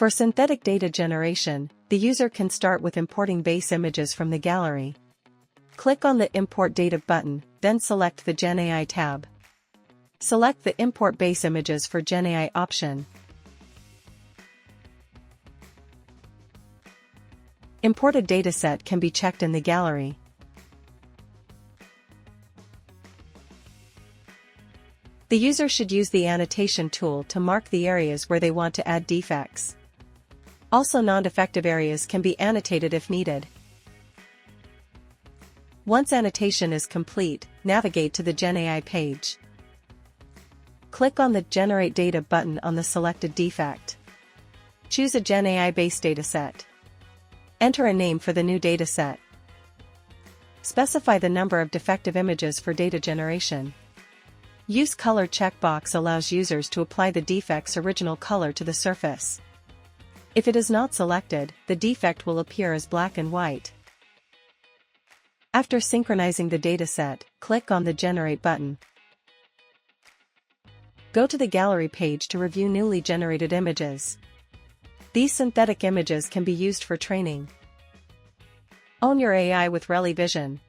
For synthetic data generation, the user can start with importing base images from the gallery. Click on the Import Data button, then select the GenAI tab. Select the Import Base Images for GenAI option. Imported dataset can be checked in the gallery. The user should use the annotation tool to mark the areas where they want to add defects. Also, non-defective areas can be annotated if needed. Once annotation is complete, navigate to the GenAI page. Click on the Generate Data button on the selected defect. Choose a GenAI-based dataset. Enter a name for the new dataset. Specify the number of defective images for data generation. Use Color checkbox allows users to apply the defect's original color to the surface. If it is not selected, the defect will appear as black and white. After synchronizing the dataset, click on the Generate button. Go to the gallery page to review newly generated images. These synthetic images can be used for training. Own your AI with ReliVision.